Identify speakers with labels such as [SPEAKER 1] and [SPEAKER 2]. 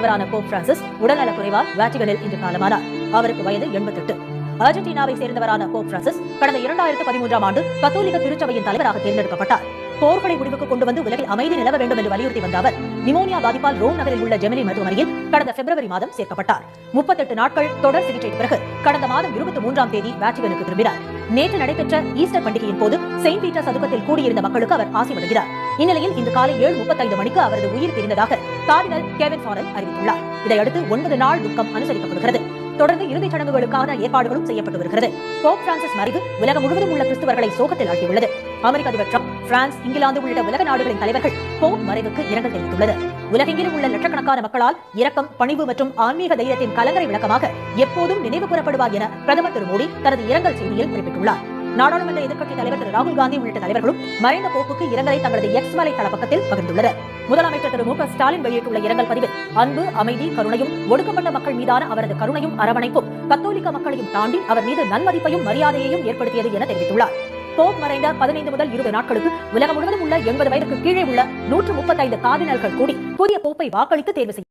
[SPEAKER 1] தலைவரான Pope Francis உடல்நலக் குறைவால் வாட்டிகனில் இன்று காலமானார். அவருக்கு வயது 88. அர்ஜென்டினாவை சேர்ந்தவரான போப் பிரான்சிஸ் கடந்த 2013ஆம் ஆண்டு கத்தோலிக்க திருச்சபையின் தலைவராக தேர்ந்தெடுக்கப்பட்டார். போர்களை முடிவுக்கு கொண்டு வந்து உலகில் அமைதி நிலவ வேண்டும் என்று வலியுறுத்தி வந்த அவர் நிமோனியா பாதிப்பால் ரோம் நகரில் உள்ள ஜெமினி மருத்துவமனையில் கடந்த பிப்ரவரி மாதம் சேர்க்கப்பட்டார். 38 நாட்கள் தொடர் சிகிச்சைக்கு பிறகு கடந்த மாதம் 23ஆம் தேதி வாட்டிகனுக்கு திரும்பினார். நேற்று நடைபெற்ற ஈஸ்டர் பண்டிகையின் போது செயின்ட் பீட்டர் சதுக்கத்தில் கூடியிருந்த மக்களுக்கு அவர் ஆசி வழங்கினார். இந்நிலையில் இன்று காலை 7:35 மணிக்கு அவரது உயிர் பிரிந்ததாக கார்டினல் கெவின் ஃபாரல் அறிவித்துள்ளார். இதையடுத்து 9 நாள் துக்கம் அனுசரிக்கப்படுகிறது. தொடர்ந்து இறுதிச் சடங்குகளுக்கான ஏற்பாடுகளும் செய்யப்பட்டு வருகிறது. போப் பிரான்சிஸ் மறைவு உலகம் முழுவதும் உள்ள கிறிஸ்தவர்களை சோகத்தில் ஆழ்த்தியுள்ளது. அமெரிக்க அதிபர் ட்ரம்ப், பிரான்ஸ், இங்கிலாந்து உள்ளிட்ட உலக நாடுகளின் தலைவர்கள் போப் மறைவுக்கு இரங்கல் தெரிவித்துள்ளது. உலகெங்கிலும் உள்ள லட்சக்கணக்கான மக்களால் இரக்கம், பணிவு மற்றும் ஆன்மீக தைரியத்தின் கலங்கரை விளக்கமாக எப்போதும் நினைவு கூறப்படுவார் என பிரதமர் திரு மோடி தனது இரங்கல் செய்தியில் குறிப்பிட்டுள்ளார். நாடாளுமன்ற எதிர்க்கட்சி தலைவர் திரு ராகுல் காந்தி உள்ளிட்ட தலைவர்களும் மறைந்த போப்புக்கு இரங்கலை தங்களது எக்ஸ் வலைதள பக்கத்தில் பகிர்ந்துள்ளனர். முதலமைச்சர் திரு மு.க. ஸ்டாலின் வெளியிட்டுள்ள இரங்கல் பதிவில் அன்பு, அமைதி, கருணையும் ஒடுக்கப்பட்ட மக்கள் மீதான அவரது கருணையும் அரவணைப்பும் கத்தோலிக்க மக்களையும் தாண்டி அவர் மீது நன்மதிப்பையும் மரியாதையையும் ஏற்படுத்தியது என தெரிவித்துள்ளார். போப் மறைந்த 15 முதல் 20 நாட்களுக்கு உலகம் முழுவதும் உள்ள 80 வயதுக்கு கீழே உள்ள 135 கார்டினல்கள் கூடி புதிய போப்பை வாக்களித்து தேர்வு செய்யும்.